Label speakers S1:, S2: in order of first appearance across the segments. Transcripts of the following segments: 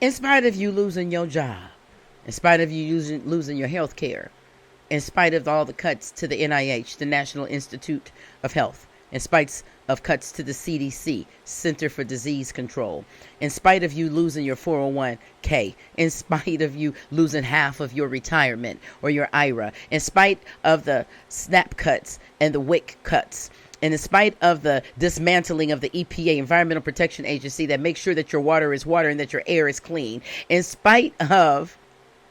S1: In spite of you losing your job, in spite of you losing your health care, in spite of all the cuts to the NIH, the National Institute of Health, in spite of cuts to the CDC, Center for Disease Control, in spite of you losing your 401k, in spite of you losing half of your retirement or your IRA, in spite of the SNAP cuts and the WIC cuts, and in spite of the dismantling of the EPA, Environmental Protection Agency, that makes sure that your water is water and that your air is clean, in spite of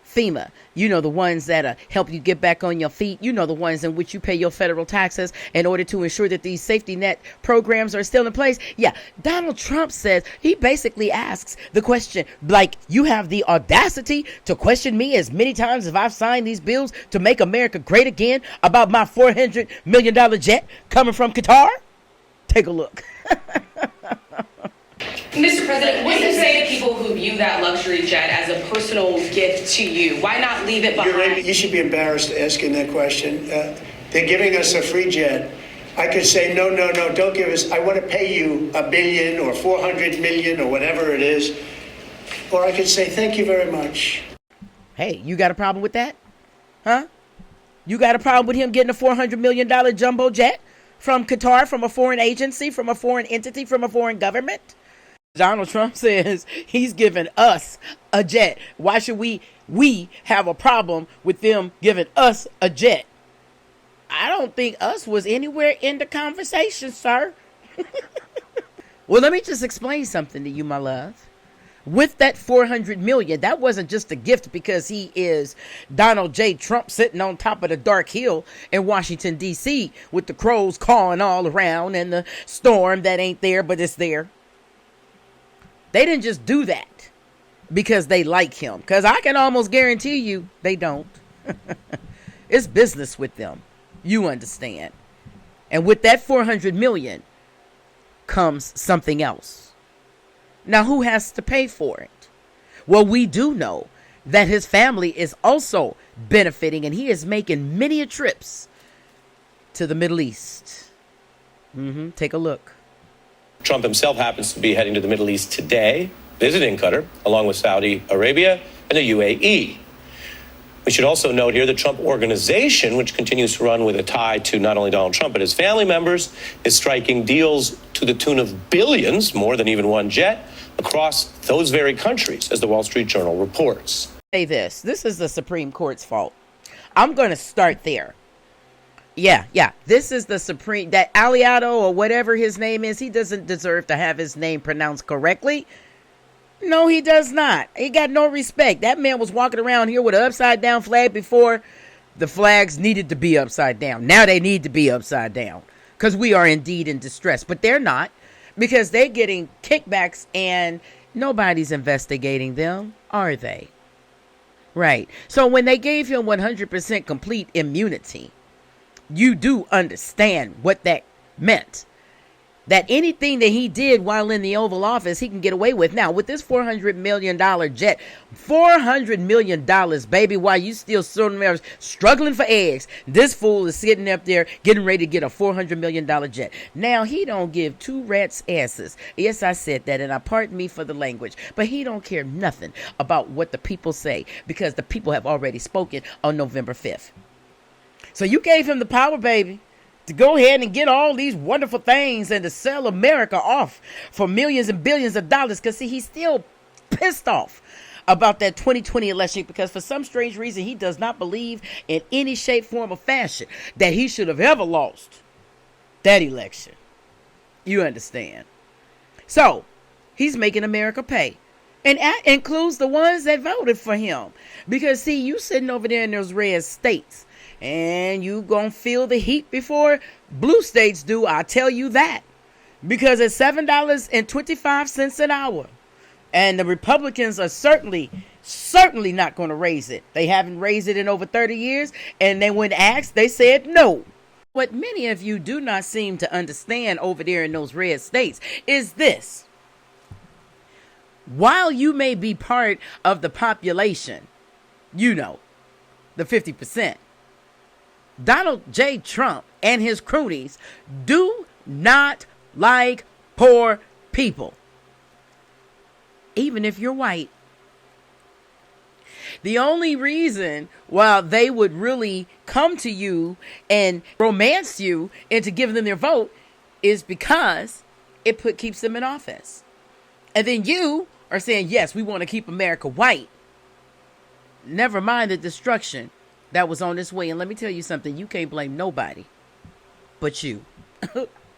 S1: FEMA, the ones that help you get back on your feet, the ones in which you pay your federal taxes in order to ensure that these safety net programs are still in place. Yeah, Donald Trump says, he basically asks the question, like, you have the audacity to question me as many times as I've signed these bills to make America great again about my $400 million jet coming from Qatar? Take a look.
S2: Mr. President, what do you say to people who view that luxury jet as a personal gift to you? Why not leave it behind?
S3: You should be embarrassed asking that question. They're giving us a free jet. I could say, no, don't give us. I want to pay you $1 billion or 400 million or whatever it is. Or I could say, thank you very much.
S1: Hey, you got a problem with that? Huh? You got a problem with him getting a $400 million jumbo jet from Qatar, from a foreign agency, from a foreign entity, from a foreign government? Donald Trump says he's giving us a jet. Why should we have a problem with them giving us a jet? I don't think us was anywhere in the conversation, sir. Well, let me just explain something to you, my love. With that $400 million, that wasn't just a gift because he is Donald J. Trump sitting on top of the dark hill in Washington, D.C. with the crows cawing all around and the storm that ain't there, but it's there. They didn't just do that because they like him, because I can almost guarantee you they don't. It's business with them. You understand. And with that $400 million comes something else. Now, who has to pay for it? Well, we do know that his family is also benefiting, and he is making many trips to the Middle East. Take a look.
S4: Trump himself happens to be heading to the Middle East today, visiting Qatar, along with Saudi Arabia and the UAE. We should also note here the Trump Organization, which continues to run with a tie to not only Donald Trump, but his family members, is striking deals to the tune of billions, more than even one jet, across those very countries, as the Wall Street Journal reports.
S1: Say this is the Supreme Court's fault. I'm going to start there. Yeah. This is the Supreme, that Aliato or whatever his name is, he doesn't deserve to have his name pronounced correctly. No, he does not. He got no respect. That man was walking around here with an upside down flag before the flags needed to be upside down. Now they need to be upside down because we are indeed in distress, but they're not, because they're getting kickbacks and nobody's investigating them, are they? Right. So when they gave him 100% complete immunity, you do understand what that meant. That anything that he did while in the Oval Office, he can get away with. Now, with this $400 million jet, $400 million, baby, while you still struggling for eggs, this fool is sitting up there getting ready to get a $400 million jet. Now, he don't give two rats' asses. Yes, I said that, and I pardon me for the language, but he don't care nothing about what the people say, because the people have already spoken on November 5th. So you gave him the power, baby, to go ahead and get all these wonderful things and to sell America off for millions and billions of dollars. Because, see, he's still pissed off about that 2020 election, because for some strange reason, he does not believe in any shape, form, or fashion that he should have ever lost that election. You understand? So he's making America pay. And that includes the ones that voted for him. Because, see, you sitting over there in those red states, and you gonna feel the heat before blue states do, I tell you that. Because it's $7.25 an hour. And the Republicans are certainly not going to raise it. They haven't raised it in over 30 years. And then when asked, they said no. What many of you do not seem to understand over there in those red states is this. While you may be part of the population, the 50%, Donald J. Trump and his cronies do not like poor people. Even if you're white, The only reason why they would really come to you and romance you into giving them their vote is because it keeps them in office. And then you are saying, yes, we want to keep America white. Never mind the destruction that was on its way. And let me tell you something, you can't blame nobody but you.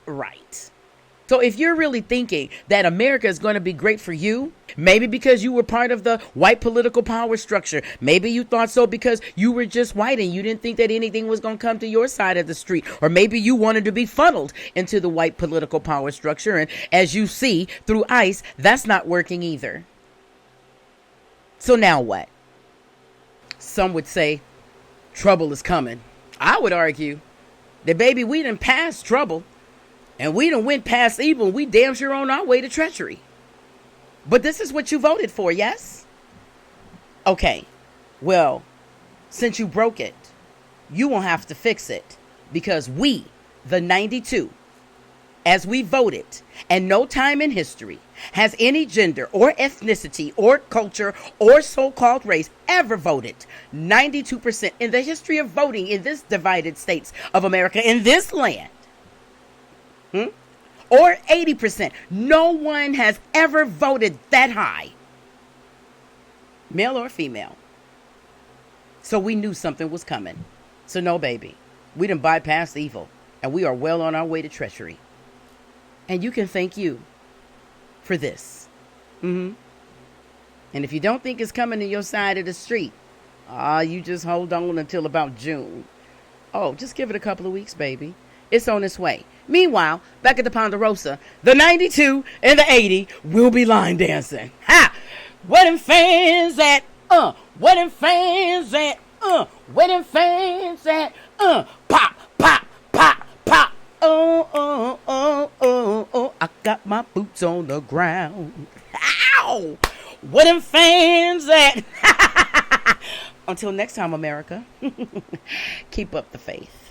S1: Right. So if you're really thinking that America is going to be great for you, maybe because you were part of the white political power structure, maybe you thought so because you were just white and you didn't think that anything was going to come to your side of the street, or maybe you wanted to be funneled into the white political power structure, and as you see through ICE, that's not working either. So now what? Some would say trouble is coming. I would argue that, baby, we done passed trouble. And we done went past evil. We damn sure on our way to treachery. But this is what you voted for, yes? Okay. Well, since you broke it, you won't have to fix it. Because we, the 92, as we voted, and no time in history has any gender or ethnicity or culture or so-called race ever voted 92% in the history of voting in this divided states of America, in this land. Or 80%. No one has ever voted that high, male or female. So we knew something was coming. So no, baby, we done bypassed evil, and we are well on our way to treachery. And you can thank you for this. And if you don't think it's coming to your side of the street, you just hold on until about June. Oh, just give it a couple of weeks, baby. It's on its way. Meanwhile, back at the Ponderosa, the 92 and the 80 will be line dancing. Ha! Where them fans at? Where them fans at? Where them fans at? Pop, pop, pop, pop. Oh. I got my boots on the ground. Ow! Where them fans at? Until next time, America, keep up the faith.